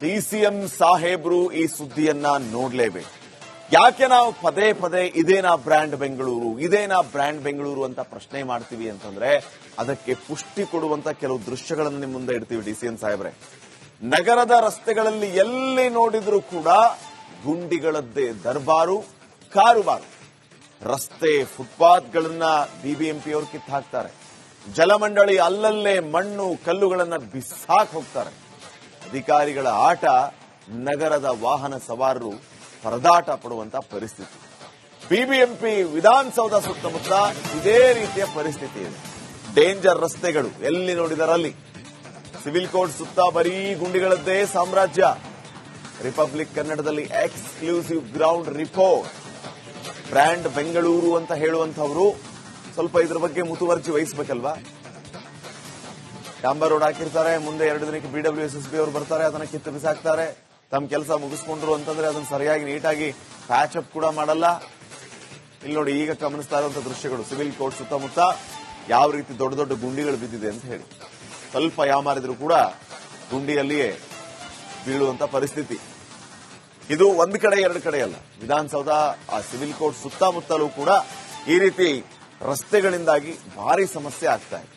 DCM ಸಾಹೇಬ್ರು ಈ ಸುದ್ದಿಯನ್ನ ನೋಡ್ಲೇಬೇಕು. ಯಾಕೆ ನಾವು ಪದೇ ಪದೇ ಇದೇನಾ ಬ್ರ್ಯಾಂಡ್ ಬೆಂಗಳೂರು ಅಂತ ಪ್ರಶ್ನೆ ಮಾಡ್ತೀವಿ ಅಂತಂದ್ರೆ ಅದಕ್ಕೆ ಪುಷ್ಟಿ ಕೊಡುವಂತ ಕೆಲವು ದೃಶ್ಯಗಳನ್ನು ನಿಮ್ಮ ಮುಂದೆ ಇಡ್ತೀವಿ. ಡಿಸಿಎಂ ಸಾಹೇಬ್ರೆ, ನಗರದ ರಸ್ತೆಗಳಲ್ಲಿ ಎಲ್ಲಿ ನೋಡಿದ್ರೂ ಕೂಡ ಗುಂಡಿಗಳದ್ದೇ ದರ್ಬಾರು, ಕಾರುಬಾರು. ರಸ್ತೆ ಫುಟ್ಪಾತ್ಗಳನ್ನ ಬಿಬಿಎಂಪಿ ಅವರು ಕಿತ್ತು ಹಾಕ್ತಾರೆ. ಜಲಮಂಡಳಿ ಅಲ್ಲಲ್ಲೇ ಮಣ್ಣು ಕಲ್ಲುಗಳನ್ನ ಬಿಸಾಕ್ ಹೋಗ್ತಾರೆ. ಅಧಿಕಾರಿಗಳ ಆಟ ನಗರದ ವಾಹನ ಸವಾರರು ಪರದಾಟ ಪಡುವಂತ ಪರಿಸ್ಥಿತಿ. ಬಿಬಿಎಂಪಿ ವಿಧಾನಸೌಧ ಸುತ್ತಮುತ್ತ ಇದೇ ರೀತಿಯ ಪರಿಸ್ಥಿತಿ ಇದೆ. ಡೇಂಜರ್ ರಸ್ತೆಗಳು ಎಲ್ಲಿ ನೋಡಿದರಲ್ಲಿ. ಸಿವಿಲ್ ಕೋರ್ಟ್ ಸುತ್ತ ಬರೀ ಗುಂಡಿಗಳದ್ದೇ ಸಾಮ್ರಾಜ್ಯ. ರಿಪಬ್ಲಿಕ್ ಕನ್ನಡದಲ್ಲಿ exclusive ground report. Brand Bengaluru ಅಂತ ಹೇಳುವಂತವರು ಸ್ವಲ್ಪ ಇದ್ರ ಬಗ್ಗೆ ಮುತುವರ್ಜಿ ವಹಿಸಬೇಕಲ್ವಾ? ಡಾಂಬರ್ ರೋಡ್ ಹಾಕಿರ್ತಾರೆ, ಮುಂದೆ 2 ದಿನಕ್ಕೆ BWSSB ಅವರು ಬರ್ತಾರೆ, ಅದನ್ನ ಕಿತ್ತು ಬಿಸಾಕ್ತಾರೆ. ತಮ್ಮ ಕೆಲಸ ಮುಗಿಸ್ಕೊಂಡ್ರು ಅಂತಂದ್ರೆ ಅದನ್ನ ಸರಿಯಾಗಿ ನೀಟಾಗಿ ಪ್ಯಾಚ್ ಅಪ್ ಕೂಡ ಮಾಡಲ್ಲ. ಇಲ್ಲಿ ನೋಡಿ, ಈಗ ಗಮನಿಸ್ತಾ ಇರುವಂತಹ ದೃಶ್ಯಗಳು ಸಿವಿಲ್ ಕೋರ್ಟ್ ಸುತ್ತಮುತ್ತ ಯಾವ ರೀತಿ ದೊಡ್ಡ ದೊಡ್ಡ ಗುಂಡಿಗಳು ಬಿದ್ದಿದೆ ಅಂತ ಹೇಳಿ. ಸ್ವಲ್ಪ ಯಾಮಾರಿದ್ರು ಕೂಡ ಗುಂಡಿಯಲ್ಲಿಯೇ ಬೀಳುವಂತ ಪರಿಸ್ಥಿತಿ. ಇದು ಒಂದು ಕಡೆ 2 ಕಡೆ ಅಲ್ಲ. ವಿಧಾನಸೌಧ, ಆ ಸಿವಿಲ್ ಕೋರ್ಟ್ ಸುತ್ತಮುತ್ತಲೂ ಕೂಡ ಈ ರೀತಿ ರಸ್ತೆಗಳಿಂದಾಗಿ ಭಾರಿ ಸಮಸ್ಯೆ ಆಗ್ತಾ ಇದೆ.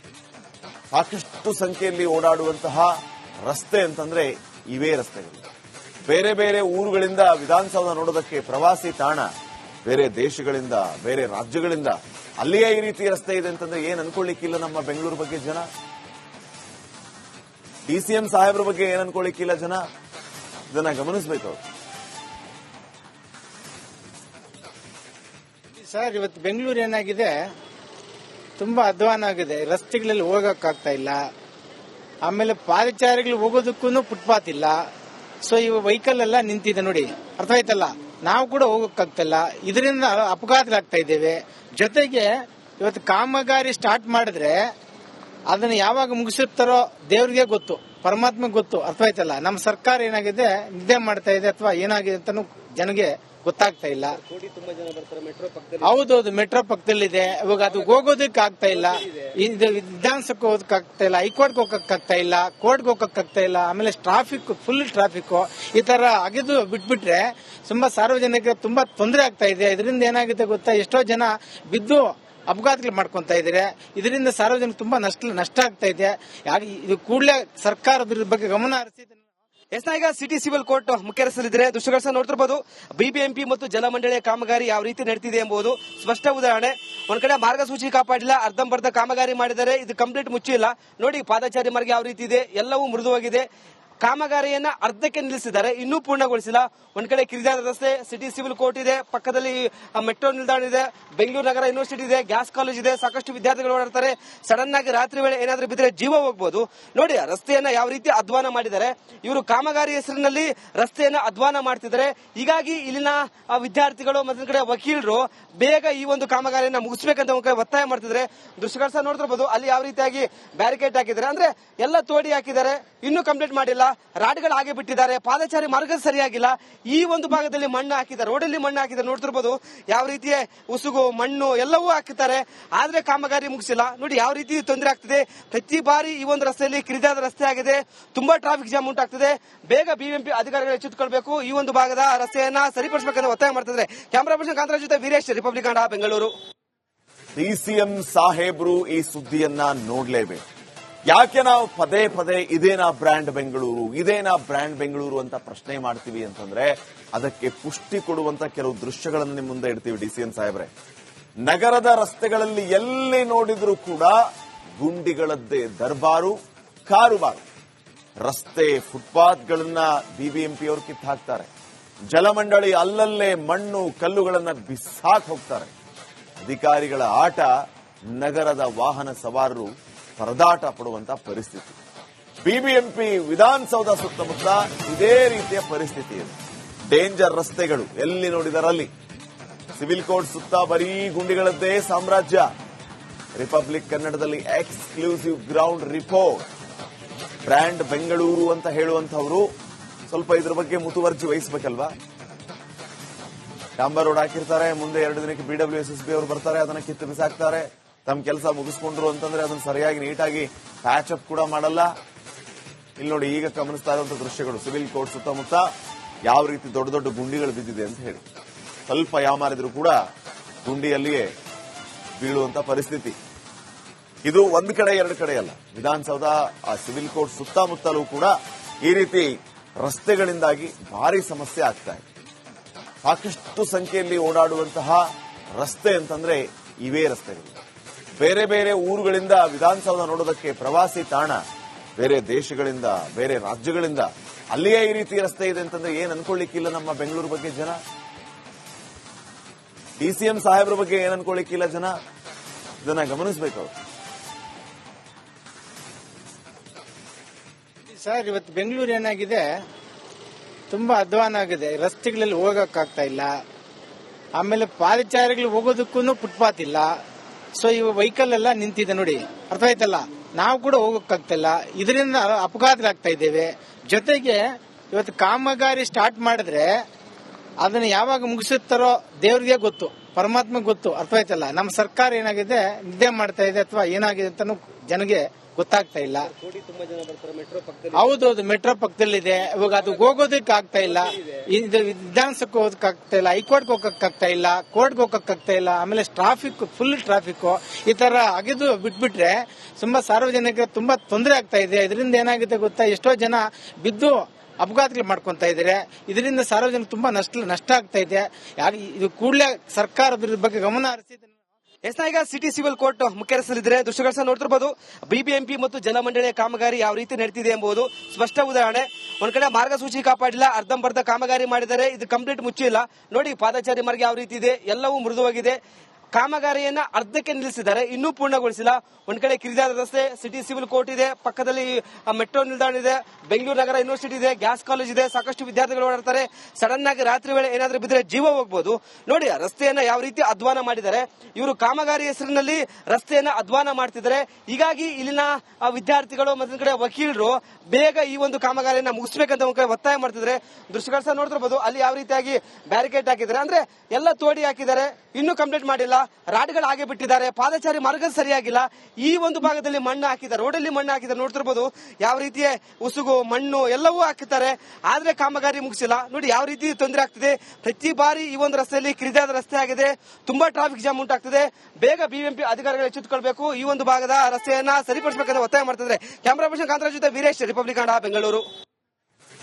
ಸಾಕಷ್ಟು ಸಂಖ್ಯೆಯಲ್ಲಿ ಓಡಾಡುವಂತಹ ರಸ್ತೆ ಅಂತಂದ್ರೆ ಇವೇ ರಸ್ತೆಗಳು. ಬೇರೆ ಬೇರೆ ಊರುಗಳಿಂದ ವಿಧಾನಸೌಧ ನೋಡೋದಕ್ಕೆ ಪ್ರವಾಸಿ ತಾಣ, ಬೇರೆ ದೇಶಗಳಿಂದ, ಬೇರೆ ರಾಜ್ಯಗಳಿಂದ ಅಲ್ಲಿಯೇ ಈ ರೀತಿ ರಸ್ತೆ ಇದೆ ಅಂತಂದ್ರೆ ಏನ್ ಅನ್ಕೊಳ್ಳಿಕ್ಕಿಲ್ಲ ನಮ್ಮ ಬೆಂಗಳೂರು ಬಗ್ಗೆ ಜನ. ಡಿಸಿಎಂ ಸಾಹೇಬ್ರ ಬಗ್ಗೆ ಏನ್ ಅನ್ಕೊಳ್ಳಿಕ್ಕಿಲ್ಲ ಜನ. ಇದನ್ನ ಗಮನಿಸಬೇಕು ಸರ್. ಇವತ್ತು ಬೆಂಗಳೂರು ಏನಾಗಿದೆ, ತುಂಬಾ ಅಧ್ವಾನ ಆಗಿದೆ. ರಸ್ತೆಗಳಲ್ಲಿ ಹೋಗಕ್ಕಾಗ್ತಾ ಇಲ್ಲ. ಆಮೇಲೆ ಪಾದಚಾರಿಗಳು ಹೋಗೋದಕ್ಕೂ ಫುಟ್ಪಾತ್ ಇಲ್ಲ. ಸೊ ಇವ ವೆಹಿಕಲ್ ಎಲ್ಲ ನಿಂತಿದೆ ನೋಡಿ, ಅರ್ಥ ಆಯ್ತಲ್ಲ. ನಾವು ಕೂಡ ಹೋಗಕ್ಕಾಗ್ತಿಲ್ಲ. ಇದರಿಂದ ಅಪಘಾತಗಳಾಗ್ತಾ ಇದ್ದೇವೆ. ಜೊತೆಗೆ ಇವತ್ತು ಕಾಮಗಾರಿ ಸ್ಟಾರ್ಟ್ ಮಾಡಿದ್ರೆ ಅದನ್ನ ಯಾವಾಗ ಮುಗಿಸುತ್ತಾರೋ ದೇವ್ರಿಗೆ ಗೊತ್ತು, ಪರಮಾತ್ಮಗೆ ಗೊತ್ತು, ಅರ್ಥ ಆಯ್ತಲ್ಲ. ನಮ್ಮ ಸರ್ಕಾರ ಏನಾಗಿದೆ, ನಿದ್ದೆ ಮಾಡ್ತಾ ಇದೆ ಅಥವಾ ಏನಾಗಿದೆ ಅಂತಾನು ಜನಗೆ ಗೊತ್ತಾಗ್ತಾ ಇಲ್ಲ. ಹೌದೌದು, ಮೆಟ್ರೋ ಪಕ್ಕದಲ್ಲಿದೆ. ಇವಾಗ ಅದು ಹೋಗೋದಕ್ಕೆ ಆಗ್ತಾ ಇಲ್ಲ. ಇದು ವಿಧಾನಸಭೆಗೆ ಹೋಗೋದಕ್ಕಾಗ್ತಾ ಇಲ್ಲ, ಹೈಕೋರ್ಟ್ಗೆ ಹೋಗಕ್ಕಾಗ್ತಾ ಇಲ್ಲ, ಕೋರ್ಟ್ಗೆ ಹೋಗಕ್ಕಾಗ್ತಾ ಇಲ್ಲ. ಆಮೇಲೆ ಟ್ರಾಫಿಕ್, ಫುಲ್ ಟ್ರಾಫಿಕ್. ಈ ತರ ಆಗಿದ್ದು ಬಿಟ್ಬಿಟ್ರೆ ತುಂಬಾ ಸಾರ್ವಜನಿಕರಿಗೆ ತುಂಬಾ ತೊಂದರೆ ಆಗ್ತಾ ಇದೆ. ಇದರಿಂದ ಏನಾಗುತ್ತೆ ಗೊತ್ತಾ, ಎಷ್ಟೋ ಜನ ಬಿದ್ದು ಅಪಘಾತಗಳು ಮಾಡ್ಕೊಂತ ಇದ್ದಾರೆ. ಇದರಿಂದ ಸಾರ್ವಜನಿಕ ತುಂಬಾ ನಷ್ಟ ಆಗ್ತಾ ಇದೆ. ಇದು ಕೂಡಲೇ ಸರ್ಕಾರದ ಬಗ್ಗೆ ಗಮನ ಹರಿಸಿ. ಈಗ ಸಿಟಿ ಸಿವಿಲ್ ಕೋರ್ಟ್ ಮುಖ್ಯ ರಸ್ತೆಯಲ್ಲಿದ್ದರೆ ದೃಶ್ಯಗಳ ನೋಡ್ತಿರಬಹುದು. ಬಿಬಿಎಂಪಿ ಮತ್ತು ಜಲಮಂಡಳಿಯ ಕಾಮಗಾರಿ ಯಾವ ರೀತಿ ನಡೀತಿದೆ ಎಂಬುದು ಸ್ಪಷ್ಟ ಉದಾಹರಣೆ. ಒಂದ್ ಕಡೆ ಮಾರ್ಗಸೂಚಿ ಕಾಪಾಡಿಲ್ಲ, ಅರ್ಧಂಬರ್ಧ ಕಾಮಗಾರಿ ಮಾಡಿದರೆ, ಇದು ಕಂಪ್ಲೀಟ್ ಮುಚ್ಚಿಲ್ಲ. ನೋಡಿ, ಪಾದಚಾರಿ ಮಾರ್ಗ ಯಾವ ರೀತಿ ಇದೆ, ಎಲ್ಲವೂ ಮೃದುವಾಗಿದೆ. ಕಾಮಗಾರಿಯನ್ನ ಅರ್ಧಕ್ಕೆ ನಿಲ್ಲಿಸಿದ್ದಾರೆ, ಇನ್ನೂ ಪೂರ್ಣಗೊಳಿಸಿಲ್ಲ. ಒಂದ್ ಕಡೆ ಕಿರಿದಾದ ರಸ್ತೆ, ಸಿಟಿ ಸಿವಿಲ್ ಕೋರ್ಟ್ ಇದೆ, ಪಕ್ಕದಲ್ಲಿ ಮೆಟ್ರೋ ನಿಲ್ದಾಣ ಇದೆ, ಬೆಂಗಳೂರು ನಗರ ಯೂನಿವರ್ಸಿಟಿ ಇದೆ, ಗ್ಯಾಸ್ ಕಾಲೇಜ್ ಇದೆ, ಸಾಕಷ್ಟು ವಿದ್ಯಾರ್ಥಿಗಳು ಓಡಾಡ್ತಾರೆ. ಸಡನ್ ಆಗಿ ರಾತ್ರಿ ವೇಳೆ ಏನಾದ್ರೂ ಬಿದ್ದರೆ ಜೀವ ಹೋಗಬಹುದು. ನೋಡಿ, ರಸ್ತೆಯನ್ನ ಯಾವ ರೀತಿ ಅಧ್ವಾನ ಮಾಡಿದ್ದಾರೆ. ಇವರು ಕಾಮಗಾರಿ ಹೆಸರಿನಲ್ಲಿ ರಸ್ತೆಯನ್ನ ಅಧ್ವಾನ ಮಾಡ್ತಿದ್ದಾರೆ. ಹೀಗಾಗಿ ಇಲ್ಲಿನ ವಿದ್ಯಾರ್ಥಿಗಳು ಮತ್ತೊಂದ್ ಕಡೆ ವಕೀಲರು ಬೇಗ ಈ ಒಂದು ಕಾಮಗಾರಿಯನ್ನ ಮುಗಿಸಬೇಕಂತ ಒತ್ತಾಯ ಮಾಡ್ತಿದ್ದಾರೆ. ದೃಶ್ಯಗಳು ಸಹ ನೋಡ್ತಿರಬಹುದು. ಅಲ್ಲಿ ಯಾವ ರೀತಿಯಾಗಿ ಬ್ಯಾರಿಕೇಡ್ ಹಾಕಿದ್ದಾರೆ, ಅಂದ್ರೆ ಎಲ್ಲ ತೋಡಿ ಹಾಕಿದ್ದಾರೆ, ಇನ್ನೂ ಕಂಪ್ಲೀಟ್ ಮಾಡಿಲ್ಲ. ರಾಡ್ಗಳು ಹಾಗೆ ಬಿಟ್ಟಿದ್ದಾರೆ. ಪಾದಚಾರಿ ಮಾರ್ಗ ಸರಿಯಾಗಿಲ್ಲ. ಈ ಒಂದು ಭಾಗದಲ್ಲಿ ಮಣ್ಣು ಹಾಕಿದ್ದಾರೆ, ರೋಡಲ್ಲಿ ಮಣ್ಣು ಹಾಕಿದ್ದಾರೆ. ನೋಡ್ತಿರ್ಬೋದು ಯಾವ ರೀತಿಯ ಉಸುಗು, ಮಣ್ಣು ಎಲ್ಲವೂ ಹಾಕಿದ್ದಾರೆ. ಆದ್ರೆ ಕಾಮಗಾರಿ ಮುಗಿಸಿಲ್ಲ. ನೋಡಿ ಯಾವ ರೀತಿ ತೊಂದರೆ ಆಗ್ತಿದೆ. ಪ್ರತಿ ಬಾರಿ ಈ ಒಂದು ರಸ್ತೆಯಲ್ಲಿ ಕಿರಿದಾದ ರಸ್ತೆ ಆಗಿದೆ, ತುಂಬಾ ಟ್ರಾಫಿಕ್ ಜಾಮ್ ಉಂಟಾಗ್ತಿದೆ. ಬೇಗ ಬಿಬಿಎಂಪಿ ಅಧಿಕಾರಿಗಳು ಎಚ್ಚೆತ್ತುಕೊಳ್ಬೇಕು, ಈ ಒಂದು ಭಾಗದ ರಸ್ತೆಯನ್ನ ಸರಿಪಡಿಸಬೇಕಂತ ಒತ್ತಾಯ ಮಾಡ್ತಿದ್ದಾರೆ. ಕ್ಯಾಮರಾ ಪರ್ಸನ್ ಕಾಂತರಾಜ್ ಜೊತೆ ವೀರೇಶ್, ರಿಪಬ್ಲಿಕ್ ಕನ್ನಡ, ಬೆಂಗಳೂರು. ಡಿಸಿಎಂ ಸಾಹೇಬ್ರು ಈ ಸುದ್ದಿಯನ್ನ ನೋಡ್ಲೇಬೇಕು. ಯಾಕೆ ನಾವು ಪದೇ ಪದೇ ಇದೇನಾ ಬ್ರ್ಯಾಂಡ್ ಬೆಂಗಳೂರು ಅಂತ ಪ್ರಶ್ನೆ ಮಾಡ್ತೀವಿ ಅಂತಂದ್ರೆ ಅದಕ್ಕೆ ಪುಷ್ಟಿ ಕೊಡುವಂತ ಕೆಲವು ದೃಶ್ಯಗಳನ್ನು ನಿಮ್ಮ ಮುಂದೆ ಇಡ್ತೀವಿ. ಡಿಸಿಎಂ ಸಾಹೇಬ್ರೆ, ನಗರದ ರಸ್ತೆಗಳಲ್ಲಿ ಎಲ್ಲಿ ನೋಡಿದ್ರೂ ಕೂಡ ಗುಂಡಿಗಳದ್ದೇ ದರ್ಬಾರು, ಕಾರುಬಾರು. ರಸ್ತೆ ಫುಟ್ಪಾತ್ಗಳನ್ನ ಬಿಬಿಎಂಪಿ ಅವರು ಕಿತ್ತು ಹಾಕ್ತಾರೆ. ಜಲಮಂಡಳಿ ಅಲ್ಲಲ್ಲೇ ಮಣ್ಣು ಕಲ್ಲುಗಳನ್ನ ಬಿಸಾಕ್ ಹೋಗ್ತಾರೆ. ಅಧಿಕಾರಿಗಳ ಆಟ ನಗರದ ವಾಹನ ಸವಾರರು ಪರದಾಟ ಪಡುವಂತ ಪರಿಸ್ಥಿತಿ. ಬಿಬಿಎಂಪಿ ವಿಧಾನಸೌಧ ಸುತ್ತಮುತ್ತ ಇದೇ ರೀತಿಯ ಪರಿಸ್ಥಿತಿ ಇದೆ. ಡೇಂಜರ್ ರಸ್ತೆಗಳು ಎಲ್ಲಿ ನೋಡಿದರಲ್ಲಿ. ಸಿವಿಲ್ ಕೋರ್ಟ್ ಸುತ್ತ ಬರೀ ಗುಂಡಿಗಳದ್ದೇ ಸಾಮ್ರಾಜ್ಯ. ರಿಪಬ್ಲಿಕ್ ಕನ್ನಡದಲ್ಲಿ exclusive ground report. Brand Bengaluru ಅಂತ ಹೇಳುವಂತವರು ಸ್ವಲ್ಪ ಇದ್ರ ಬಗ್ಗೆ ಮುತುವರ್ಜಿ ವಹಿಸಬೇಕಲ್ವಾ? ಡಾಂಬರ್ ರೋಡ್ ಹಾಕಿರ್ತಾರೆ, ಮುಂದೆ 2 ದಿನಕ್ಕೆ BWSSB ಅವರು ಬರ್ತಾರೆ, ಅದನ್ನ ಕಿತ್ತು ಬಿಸಾಕ್ತಾರೆ. ತಮ್ಮ ಕೆಲಸ ಮುಗಿಸ್ಕೊಂಡ್ರು ಅಂತಂದ್ರೆ ಅದನ್ನ ಸರಿಯಾಗಿ ನೀಟಾಗಿ ಪ್ಯಾಚ್ ಅಪ್ ಕೂಡ ಮಾಡಲ್ಲ. ಇಲ್ಲಿ ನೋಡಿ ಈಗ ಗಮನಿಸ್ತಾ ಇರುವಂತಹ ದೃಶ್ಯಗಳು ಸಿವಿಲ್ ಕೋರ್ಟ್ ಸುತ್ತಮುತ್ತ ಯಾವ ರೀತಿ ದೊಡ್ಡ ದೊಡ್ಡ ಗುಂಡಿಗಳು ಬಿದ್ದಿದೆ ಅಂತ ಹೇಳಿ. ಸ್ವಲ್ಪ ಯಾಮಾರಿದ್ರು ಕೂಡ ಗುಂಡಿಯಲ್ಲಿಯೇ ಬೀಳುವಂತ ಪರಿಸ್ಥಿತಿ. ಇದು ಒಂದ್ ಕಡೆ ಎರಡು ಕಡೆ ಅಲ್ಲ, ವಿಧಾನಸೌಧ ಆ ಸಿವಿಲ್ ಕೋರ್ಟ್ ಸುತ್ತಮುತ್ತಲೂ ಕೂಡ ಈ ರೀತಿ ರಸ್ತೆಗಳಿಂದಾಗಿ ಭಾರಿ ಸಮಸ್ಯೆ ಆಗ್ತಾ ಇದೆ. ಸಾಕಷ್ಟು ಸಂಖ್ಯೆಯಲ್ಲಿ ಓಡಾಡುವಂತಹ ರಸ್ತೆ ಅಂತಂದ್ರೆ ಇವೇ ರಸ್ತೆಗಳು. ಬೇರೆ ಬೇರೆ ಊರುಗಳಿಂದ ವಿಧಾನಸೌಧ ನೋಡೋದಕ್ಕೆ ಪ್ರವಾಸಿ ತಾಣ, ಬೇರೆ ದೇಶಗಳಿಂದ ಬೇರೆ ರಾಜ್ಯಗಳಿಂದ ಅಲ್ಲಿಯೇ ಈ ರೀತಿ ರಸ್ತೆ ಇದೆ ಅಂತಂದ್ರೆ ಏನ್ ಅನ್ಕೊಳ್ಳಿಕ್ಕಿಲ್ಲ ನಮ್ಮ ಬೆಂಗಳೂರು ಬಗ್ಗೆ ಜನ. ಡಿಸಿಎಂ ಸಾಹೇಬ್ರ ಬಗ್ಗೆ ಏನ್ ಅನ್ಕೊಳ್ಳಿಕ್ಕಿಲ್ಲ ಜನ. ಇದನ್ನ ಗಮನಿಸಬೇಕು. ಸರ್, ಇವತ್ತು ಬೆಂಗಳೂರು ಏನಾಗಿದೆ, ತುಂಬಾ ಅಧ್ವಾನ ಆಗಿದೆ. ರಸ್ತೆಗಳಲ್ಲಿ ಹೋಗಕ್ಕಾಗ್ತಾ ಇಲ್ಲ. ಆಮೇಲೆ ಪಾದಚಾರಿಗಳು ಹೋಗೋದಕ್ಕೂ ಫುಟ್ಪಾತ್ ಇಲ್ಲ. ಸೊ ಇವ ವೆಹಿಕಲ್ ಎಲ್ಲ ನಿಂತಿದೆ ನೋಡಿ, ಅರ್ಥ ಆಯ್ತಲ್ಲ. ನಾವು ಕೂಡ ಹೋಗಕ್ಕಾಗ್ತಾ ಇಲ್ಲ. ಇದರಿಂದ ಅಪಘಾತಗಳಾಗ್ತಾ ಇದ್ದೇವೆ. ಜೊತೆಗೆ ಇವತ್ತು ಕಾಮಗಾರಿ ಸ್ಟಾರ್ಟ್ ಮಾಡಿದ್ರೆ ಅದನ್ನ ಯಾವಾಗ ಮುಗಿಸುತ್ತಾರೋ ದೇವ್ರಿಗೆ ಗೊತ್ತು, ಪರಮಾತ್ಮ ಗೊತ್ತು, ಅರ್ಥ ಆಯ್ತಲ್ಲ. ನಮ್ಮ ಸರ್ಕಾರ ಏನಾಗಿದೆ, ನಿದ್ದೆ ಮಾಡ್ತಾ ಇದೆ ಅಥವಾ ಏನಾಗಿದೆ ಅಂತಾನು ಜನಗೆ ಗೊತ್ತಾಗ್ತಾ ಇಲ್ಲ. ಹೌದೌದು, ಮೆಟ್ರೋ ಪಕ್ಕದಲ್ಲಿದೆ. ಇವಾಗ ಅದು ಹೋಗೋದಕ್ಕೆ ಆಗ್ತಾ ಇಲ್ಲ. ವಿಧಾನಸಭೆಗೆ ಹೋಗೋದಕ್ಕಾಗ್ತಾ ಇಲ್ಲ, ಹೈಕೋರ್ಟ್ಗೆ ಹೋಗಕ್ಕಾಗ್ತಾ ಇಲ್ಲ, ಕೋರ್ಟ್ಗೆ ಹೋಗಕ್ಕಾಗ್ತಾ ಇಲ್ಲ. ಆಮೇಲೆ ಟ್ರಾಫಿಕ್, ಫುಲ್ ಟ್ರಾಫಿಕ್. ಈ ತರ ಅಗೆದು ಬಿಟ್ಬಿಟ್ರೆ ತುಂಬಾ ಸಾರ್ವಜನಿಕರಿಗೆ ತುಂಬಾ ತೊಂದರೆ ಆಗ್ತಾ ಇದೆ. ಇದರಿಂದ ಏನಾಗಿದೆ ಗೊತ್ತಾ, ಎಷ್ಟೋ ಜನ ಬಿದ್ದು ಅಪಘಾತಗಳು ಮಾಡ್ಕೊಂತ ಇದ್ದಾರೆ. ಇದರಿಂದ ಸಾರ್ವಜನಿಕ ತುಂಬಾ ನಷ್ಟ ಆಗ್ತಾ ಇದೆ. ಇದು ಕೂಡಲೇ ಸರ್ಕಾರದ ಬಗ್ಗೆ ಗಮನ ಹರಿಸಿದ. ಈಗ ಸಿಟಿ ಸಿವಿಲ್ ಕೋರ್ಟ್ ಮುಖ್ಯ ರಸ್ತೆಯಲ್ಲಿದ್ದರೆ ದೃಶ್ಯಗಳ ನೋಡ್ತಿರಬಹುದು. ಬಿಬಿಎಂಪಿ ಮತ್ತು ಜಲಮಂಡಳಿಯ ಕಾಮಗಾರಿ ಯಾವ ರೀತಿ ನಡೀತಿದೆ ಎಂಬುದು ಸ್ಪಷ್ಟ ಉದಾಹರಣೆ. ಒಂದ್ ಕಡೆ ಮಾರ್ಗಸೂಚಿ ಕಾಪಾಡಿಲ್ಲ, ಅರ್ಧಂಬರ್ಧ ಕಾಮಗಾರಿ ಮಾಡಿದರೆ, ಇದು ಕಂಪ್ಲೀಟ್ ಮುಚ್ಚಿಲ್ಲ. ನೋಡಿ ಪಾದಚಾರಿ ಮಾರ್ಗ ಯಾವ ರೀತಿ ಇದೆ, ಎಲ್ಲವೂ ಮೃದುವಾಗಿದೆ. ಕಾಮಗಾರಿಯನ್ನ ಅರ್ಧಕ್ಕೆ ನಿಲ್ಲಿಸಿದ್ದಾರೆ, ಇನ್ನೂ ಪೂರ್ಣಗೊಳಿಸಿಲ್ಲ. ಒಂದ್ ಕಡೆ ಕಿರಿದಾದ ರಸ್ತೆ, ಸಿಟಿ ಸಿವಿಲ್ ಕೋರ್ಟ್ ಇದೆ, ಪಕ್ಕದಲ್ಲಿ ಮೆಟ್ರೋ ನಿಲ್ದಾಣ ಇದೆ, ಬೆಂಗಳೂರು ನಗರ ಯೂನಿವರ್ಸಿಟಿ ಇದೆ, ಗ್ಯಾಸ್ ಕಾಲೇಜ್ ಇದೆ, ಸಾಕಷ್ಟು ವಿದ್ಯಾರ್ಥಿಗಳು ಓಡಾಡ್ತಾರೆ. ಸಡನ್ ಆಗಿ ರಾತ್ರಿ ವೇಳೆ ಏನಾದ್ರೂ ಬಿದ್ದರೆ ಜೀವ ಹೋಗ್ಬೋದು. ನೋಡಿ ರಸ್ತೆಯನ್ನ ಯಾವ ರೀತಿ ಅಧ್ವಾನ ಮಾಡಿದ್ದಾರೆ. ಇವರು ಕಾಮಗಾರಿ ಹೆಸರಿನಲ್ಲಿ ರಸ್ತೆಯನ್ನ ಅಧ್ವಾನ ಮಾಡ್ತಿದ್ದಾರೆ. ಹೀಗಾಗಿ ಇಲ್ಲಿನ ವಿದ್ಯಾರ್ಥಿಗಳು ಮತ್ತೊಂದ್ ಕಡೆ ವಕೀಲರು ಬೇಗ ಈ ಒಂದು ಕಾಮಗಾರಿಯನ್ನ ಮುಗಿಸ್ಬೇಕಂತ ಒಂದ್ ಕಡೆ ಒತ್ತಾಯ ಮಾಡ್ತಿದ್ದಾರೆ. ದೃಶ್ಯಗಳು ನೋಡ್ತಿರ್ಬೋದು. ಅಲ್ಲಿ ಯಾವ ರೀತಿಯಾಗಿ ಬ್ಯಾರಿಕೇಡ್ ಹಾಕಿದ್ದಾರೆ ಅಂದ್ರೆ ಎಲ್ಲ ತೋಡಿ ಹಾಕಿದ್ದಾರೆ, ಇನ್ನೂ ಕಂಪ್ಲೀಟ್ ಮಾಡಿಲ್ಲ. ರಾಡ್ಗಳು ಹಾಗೆ ಬಿಟ್ಟಿದ್ದಾರೆ. ಪಾದಚಾರಿ ಮಾರ್ಗ ಸರಿಯಾಗಿಲ್ಲ. ಈ ಒಂದು ಭಾಗದಲ್ಲಿ ಮಣ್ಣು ಹಾಕಿದ್ದಾರೆ, ರೋಡಲ್ಲಿ ಮಣ್ಣು ಹಾಕಿದ್ದಾರೆ. ನೋಡ್ತಿರ್ಬೋದು ಯಾವ ರೀತಿಯ ಉಸುಗು, ಮಣ್ಣು ಎಲ್ಲವೂ ಹಾಕಿದ್ದಾರೆ. ಆದ್ರೆ ಕಾಮಗಾರಿ ಮುಗಿಸಿಲ್ಲ. ನೋಡಿ ಯಾವ ರೀತಿ ತೊಂದರೆ ಆಗ್ತಿದೆ. ಪ್ರತಿ ಬಾರಿ ಈ ಒಂದು ರಸ್ತೆಯಲ್ಲಿ ಕಿರಿದಾದ ರಸ್ತೆ ಆಗಿದೆ, ತುಂಬಾ ಟ್ರಾಫಿಕ್ ಜಾಮ್ ಉಂಟಾಗ್ತಿದೆ. ಬೇಗ ಬಿಬಿಎಂಪಿ ಅಧಿಕಾರಿಗಳು ಎಚ್ಚೆತ್ತುಕೊಳ್ಬೇಕು, ಈ ಒಂದು ಭಾಗದ ರಸ್ತೆಯನ್ನ ಸರಿಪಡಿಸಬೇಕಂತ ಒತ್ತಾಯ ಮಾಡ್ತಿದ್ದಾರೆ. ಕ್ಯಾಮರಾ ಪರ್ಸನ್ ಕಾಂತರಾಜ್ ಜೊತೆ ವೀರೇಶ್, ರಿಪಬ್ಲಿಕ್ ಕನ್ನಡ, ಬೆಂಗಳೂರು.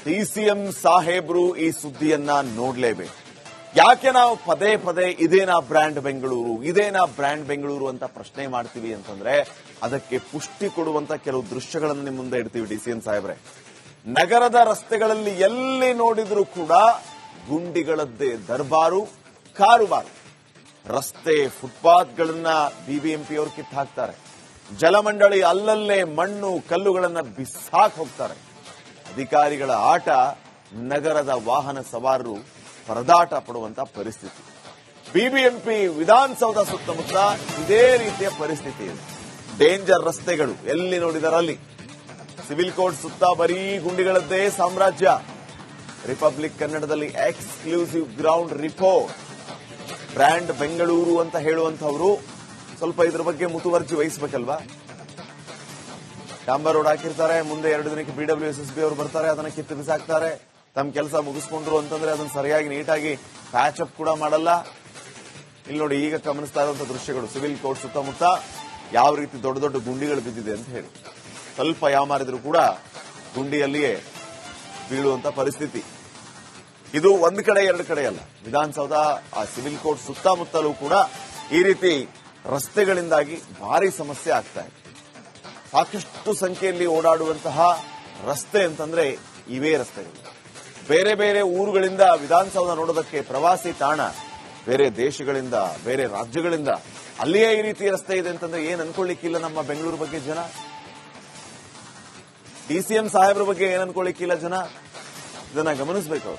ಡಿಸಿಎಂ ಸಾಹೇಬ್ರು ಈ ಸುದ್ದಿಯನ್ನ ನೋಡ್ಲೇಬೇಕು. ಯಾಕೆ ನಾವು ಪದೇ ಪದೇ ಇದೇನಾ ಬ್ರ್ಯಾಂಡ್ ಬೆಂಗಳೂರು, ಇದೇನಾ ಬ್ರ್ಯಾಂಡ್ ಬೆಂಗಳೂರು ಅಂತ ಪ್ರಶ್ನೆ ಮಾಡ್ತೀವಿ ಅಂತಂದ್ರೆ ಅದಕ್ಕೆ ಪುಷ್ಟಿ ಕೊಡುವಂತ ಕೆಲವು ದೃಶ್ಯಗಳನ್ನು ನಿಮ್ಮ ಮುಂದೆ ಇಡ್ತೀವಿ. ಡಿಸಿಎಂ ಸಾಹೇಬ್ರೆ, ನಗರದ ರಸ್ತೆಗಳಲ್ಲಿ ಎಲ್ಲಿ ನೋಡಿದ್ರೂ ಕೂಡ ಗುಂಡಿಗಳದ್ದೇ ದರ್ಬಾರು, ಕಾರುಬಾರು. ರಸ್ತೆ ಫುಟ್ಪಾತ್ಗಳನ್ನ ಬಿಬಿಎಂಪಿಯವರು ಕಿತ್ತು ಹಾಕ್ತಾರೆ. ಜಲಮಂಡಳಿ ಅಲ್ಲಲ್ಲೇ ಮಣ್ಣು ಕಲ್ಲುಗಳನ್ನ ಬಿಸಾಕ್ ಹೋಗ್ತಾರೆ. ಅಧಿಕಾರಿಗಳ ಆಟ, ನಗರದ ವಾಹನ ಸವಾರರು ಪರದಾಟ ಪಡುವಂತ ಪರಿಸ್ಥಿತಿ. ಬಿಬಿಎಂಪಿ ವಿಧಾನಸೌಧ ಸುತ್ತಮುತ್ತ ಇದೇ ರೀತಿಯ ಪರಿಸ್ಥಿತಿ ಇದೆ. ಡೇಂಜರ್ ರಸ್ತೆಗಳು ಎಲ್ಲಿ ನೋಡಿದರಲ್ಲಿ. ಸಿವಿಲ್ ಕೋರ್ಟ್ ಸುತ್ತ ಬರೀ ಗುಂಡಿಗಳದ್ದೇ ಸಾಮ್ರಾಜ್ಯ. ರಿಪಬ್ಲಿಕ್ ಕನ್ನಡದಲ್ಲಿ exclusive ground report. Brand Bengaluru ಅಂತ ಹೇಳುವಂತವರು ಸ್ವಲ್ಪ ಇದ್ರ ಬಗ್ಗೆ ಮುತುವರ್ಜಿ ವಹಿಸಬೇಕಲ್ವಾ. ಡಾಂಬರ್ ರೋಡ್ ಹಾಕಿರ್ತಾರೆ, ಮುಂದೆ 2 ದಿನಕ್ಕೆ BWSSB ಅವರು ಬರ್ತಾರೆ, ಅದನ್ನ ಕಿತ್ತು ಬಿಸಾಕ್ತಾರೆ. ತಮ್ಮ ಕೆಲಸ ಮುಗಿಸ್ಕೊಂಡ್ರು ಅಂತಂದ್ರೆ ಅದನ್ನ ಸರಿಯಾಗಿ ನೀಟಾಗಿ ಪ್ಯಾಚ್ ಅಪ್ ಕೂಡ ಮಾಡಲ್ಲ. ಇಲ್ಲಿ ನೋಡಿ ಈಗ ಗಮನಿಸ್ತಾ ಇರುವಂತಹ ದೃಶ್ಯಗಳು ಸಿವಿಲ್ ಕೋರ್ಟ್ ಸುತ್ತಮುತ್ತ ಯಾವ ರೀತಿ ದೊಡ್ಡ ದೊಡ್ಡ ಗುಂಡಿಗಳು ಬಿದ್ದಿದೆ ಅಂತ ಹೇಳಿ. ಸ್ವಲ್ಪ ಯಾಮಾರಿದ್ರು ಕೂಡ ಗುಂಡಿಯಲ್ಲಿಯೇ ಬೀಳುವಂತ ಪರಿಸ್ಥಿತಿ. ಇದು ಒಂದ್ ಕಡೆ ಎರಡು ಕಡೆ ಅಲ್ಲ, ವಿಧಾನಸೌಧ ಆ ಸಿವಿಲ್ ಕೋರ್ಟ್ ಸುತ್ತಮುತ್ತಲೂ ಕೂಡ ಈ ರೀತಿ ರಸ್ತೆಗಳಿಂದಾಗಿ ಭಾರಿ ಸಮಸ್ಯೆ ಆಗ್ತಾ ಇದೆ. ಸಾಕಷ್ಟು ಸಂಖ್ಯೆಯಲ್ಲಿ ಓಡಾಡುವಂತಹ ರಸ್ತೆ ಅಂತಂದ್ರೆ ಇವೇ ರಸ್ತೆಗಳು. ಬೇರೆ ಬೇರೆ ಊರುಗಳಿಂದ ವಿಧಾನಸೌಧ ನೋಡೋದಕ್ಕೆ ಪ್ರವಾಸಿ ತಾಣ, ಬೇರೆ ದೇಶಗಳಿಂದ ಬೇರೆ ರಾಜ್ಯಗಳಿಂದ ಅಲ್ಲಿಯೇ ಈ ರೀತಿ ರಸ್ತೆ ಇದೆ ಅಂತಂದ್ರೆ ಏನ್ ಅನ್ಕೊಳ್ಳಿಕ್ಕಿಲ್ಲ ನಮ್ಮ ಬೆಂಗಳೂರು ಬಗ್ಗೆ ಜನ. ಡಿಸಿಎಂ ಸಾಹೇಬ್ರ ಬಗ್ಗೆ ಏನ್ ಅನ್ಕೊಳ್ಳಿಕ್ಕಿಲ್ಲ ಜನ. ಇದನ್ನ ಗಮನಿಸಬೇಕು.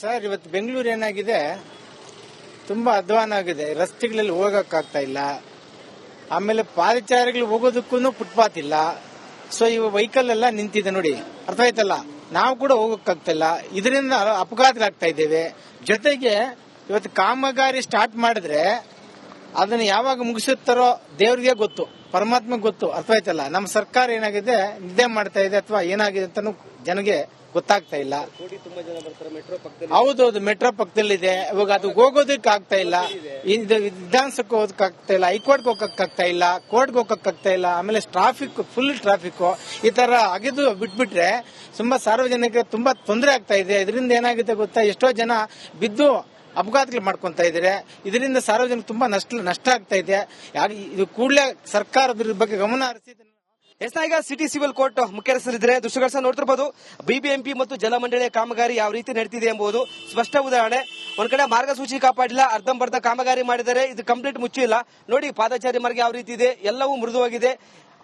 ಸರ್, ಇವತ್ತು ಬೆಂಗಳೂರು ಏನಾಗಿದೆ, ತುಂಬಾ ಅಧ್ವಾನ ಆಗಿದೆ. ರಸ್ತೆಗಳಲ್ಲಿ ಹೋಗಕ್ಕಾಗ್ತಾ ಇಲ್ಲ. ಆಮೇಲೆ ಪಾದಚಾರಿಗಳು ಹೋಗೋದಕ್ಕೂ ಫುಟ್ಪಾತ್ ಇಲ್ಲ. ಸೊ ಇವ ವೆಹಿಕಲ್ ಎಲ್ಲ ನಿಂತಿದೆ ನೋಡಿ, ಅರ್ಥ ಆಯ್ತಲ್ಲ. ನಾವು ಕೂಡ ಹೋಗಕ್ಕಾಗ್ತಾ ಇಲ್ಲ. ಇದರಿಂದ ಅಪಘಾತಗಳಾಗ್ತಾ ಇದ್ದೇವೆ. ಜೊತೆಗೆ ಇವತ್ತು ಕಾಮಗಾರಿ ಸ್ಟಾರ್ಟ್ ಮಾಡಿದ್ರೆ ಅದನ್ನ ಯಾವಾಗ ಮುಗಿಸುತ್ತಾರೋ ದೇವ್ರಿಗೆ ಗೊತ್ತು, ಪರಮಾತ್ಮ ಗೊತ್ತು, ಅರ್ಥವಾಯ್ತಲ್ಲ. ನಮ್ಮ ಸರ್ಕಾರ ಏನಾಗಿದೆ, ನಿದ್ದೆ ಮಾಡ್ತಾ ಇದೆ ಅಥವಾ ಏನಾಗಿದೆ ಅಂತಾನು ಜನಗೆ ಗೊತ್ತಾಗ್ತಾ ಇಲ್ಲ. ಹೌದೌದು, ಮೆಟ್ರೋ ಪಕ್ಕದಲ್ಲಿದೆ. ಇವಾಗ ಅದು ಹೋಗೋದಕ್ಕೆ ಆಗ್ತಾ ಇಲ್ಲ, ವಿಧಾನಸಭೆಗೆ ಹೋಗಕ್ ಆಗ್ತಾ ಇಲ್ಲ, ಹೈಕೋರ್ಟ್ಗೆ ಹೋಗಕ್ ಆಗ್ತಾ ಇಲ್ಲ, ಕೋರ್ಟ್ಗೆ ಹೋಗಕ್ ಆಗ್ತಾ ಇಲ್ಲ. ಆಮೇಲೆ ಟ್ರಾಫಿಕ್, ಫುಲ್ ಟ್ರಾಫಿಕ್. ಈ ತರ ಆಗಿದ್ದು ಬಿಟ್ಬಿಟ್ರೆ ತುಂಬಾ ಸಾರ್ವಜನಿಕರಿಗೆ ತುಂಬಾ ತೊಂದರೆ ಆಗ್ತಾ ಇದೆ. ಇದರಿಂದ ಏನಾಗಿದೆ ಗೊತ್ತಾ, ಎಷ್ಟೋ ಜನ ಬಿದ್ದು ಅಪಘಾತಗಳು ಮಾಡ್ಕೊಂತ ಇದ್ದಾರೆ. ಇದರಿಂದ ಸಾರ್ವಜನಿಕ ತುಂಬಾ ನಷ್ಟ ಆಗ್ತಾ ಇದೆ. ಇದು ಕೂಡಲೇ ಸರ್ಕಾರದ ಬಗ್ಗೆ ಗಮನ ಹರಿಸಿ. ಈಗ ಸಿಟಿ ಸಿವಿಲ್ ಕೋರ್ಟ್ ಮುಖ್ಯ ರಸ್ತೆಯಲ್ಲಿದ್ದರೆ ದೃಶ್ಯಗಳನ್ನ ನೋಡ್ತಿರಬಹುದು. ಬಿಬಿಎಂಪಿ ಮತ್ತು ಜಲಮಂಡಳಿಯ ಕಾಮಗಾರಿ ಯಾವ ರೀತಿ ನಡೀತಿದೆ ಎಂಬುದು ಸ್ಪಷ್ಟ ಉದಾಹರಣೆ. ಒಂದ್ ಕಡೆ ಮಾರ್ಗಸೂಚಿ ಕಾಪಾಡಿಲ್ಲ, ಅರ್ಧಂಬರ್ಧ ಕಾಮಗಾರಿ ಮಾಡಿದರೆ, ಇದು ಕಂಪ್ಲೀಟ್ ಮುಚ್ಚಿಲ್ಲ. ನೋಡಿ ಪಾದಚಾರಿ ಮಾರ್ಗ ಯಾವ ರೀತಿ ಇದೆ, ಎಲ್ಲವೂ ಮೃದುವಾಗಿದೆ.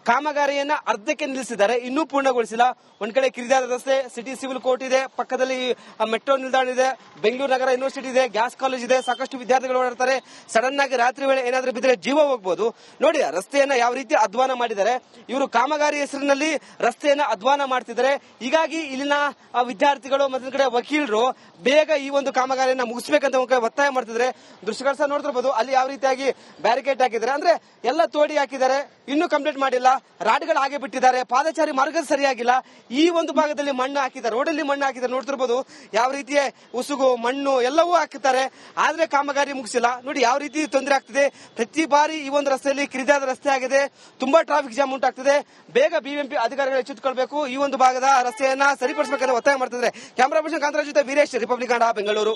ಕಾಮಗಾರಿಯನ್ನ ಅರ್ಧಕ್ಕೆ ನಿಲ್ಲಿಸಿದ್ದಾರೆ, ಇನ್ನೂ ಪೂರ್ಣಗೊಳಿಸಿಲ್ಲ. ಒಂದ್ ಕಡೆ ಕಿರಿದಾದ ರಸ್ತೆ, ಸಿಟಿ ಸಿವಿಲ್ ಕೋರ್ಟ್ ಇದೆ, ಪಕ್ಕದಲ್ಲಿ ಮೆಟ್ರೋ ನಿಲ್ದಾಣ ಇದೆ, ಬೆಂಗಳೂರು ನಗರ ಯೂನಿವರ್ಸಿಟಿ ಇದೆ, ಗ್ಯಾಸ್ ಕಾಲೇಜ್ ಇದೆ, ಸಾಕಷ್ಟು ವಿದ್ಯಾರ್ಥಿಗಳು ಓಡಾಡ್ತಾರೆ. ಸಡನ್ ಆಗಿ ರಾತ್ರಿ ವೇಳೆ ಏನಾದ್ರೂ ಬಿದ್ದರೆ ಜೀವ ಹೋಗ್ಬೋದು. ನೋಡಿ ರಸ್ತೆಯನ್ನ ಯಾವ ರೀತಿ ಅಧ್ವಾನ ಮಾಡಿದ್ದಾರೆ. ಇವರು ಕಾಮಗಾರಿ ಹೆಸರಿನಲ್ಲಿ ರಸ್ತೆಯನ್ನ ಅಧ್ವಾನ ಮಾಡ್ತಿದ್ದಾರೆ. ಹೀಗಾಗಿ ಇಲ್ಲಿನ ವಿದ್ಯಾರ್ಥಿಗಳು ಮತ್ತೊಂದು ಕಡೆ ವಕೀಲರು ಬೇಗ ಈ ಒಂದು ಕಾಮಗಾರಿಯನ್ನ ಮುಗಿಸ್ಬೇಕಂತ ಒತ್ತಾಯ ಮಾಡ್ತಿದ್ದಾರೆ. ದೃಶ್ಯಗಳು ಸಹ ನೋಡ್ತಿರ್ಬೋದು. ಅಲ್ಲಿ ಯಾವ ರೀತಿಯಾಗಿ ಬ್ಯಾರಿಕೇಡ್ ಹಾಕಿದ್ದಾರೆ, ಅಂದ್ರೆ ಎಲ್ಲ ತೋಡಿ ಹಾಕಿದ್ದಾರೆ, ಇನ್ನೂ ಕಂಪ್ಲೀಟ್ ಮಾಡಿಲ್ಲ. ರಾಡ್ಗಳು ಹಾಗೆ ಬಿಟ್ಟಿದ್ದಾರೆ, ಪಾದಚಾರಿ ಮಾರ್ಗ ಸರಿಯಾಗಿಲ್ಲ. ಈ ಒಂದು ಭಾಗದಲ್ಲಿ ಮಣ್ಣು ಹಾಕಿದ್ದಾರೆ, ರೋಡಲ್ಲಿ ಮಣ್ಣು ಹಾಕಿದ್ದಾರೆ. ನೋಡ್ತಿರ್ಬೋದು ಯಾವ ರೀತಿಯ ಉಸುಗು, ಮಣ್ಣು ಎಲ್ಲವೂ ಹಾಕಿದ್ದಾರೆ, ಆದ್ರೆ ಕಾಮಗಾರಿ ಮುಗಿಸಿಲ್ಲ. ನೋಡಿ ಯಾವ ರೀತಿ ತೊಂದರೆ ಆಗ್ತಿದೆ. ಪ್ರತಿ ಬಾರಿ ಈ ಒಂದು ರಸ್ತೆಯಲ್ಲಿ ಕಿರಿದಾದ ರಸ್ತೆ ಆಗಿದೆ, ತುಂಬಾ ಟ್ರಾಫಿಕ್ ಜಾಮ್ ಉಂಟಾಗ್ತಿದೆ. ಬೇಗ ಬಿಬಿಎಂಪಿ ಅಧಿಕಾರಿಗಳು ಎಚ್ಚೆತ್ತುಕೊಳ್ಬೇಕು, ಈ ಒಂದು ಭಾಗದ ರಸ್ತೆಯನ್ನ ಸರಿಪಡಿಸಬೇಕಂತ ಒತ್ತಾಯ ಮಾಡ್ತಿದ್ದಾರೆ. ಕ್ಯಾಮರಾ ಪರ್ಸನ್ ಕಾಂತರಾಜ್ ಜೊತೆ ವೀರೇಶ್, ರಿಪಬ್ಲಿಕ್ ಕನ್ನಡ, ಬೆಂಗಳೂರು.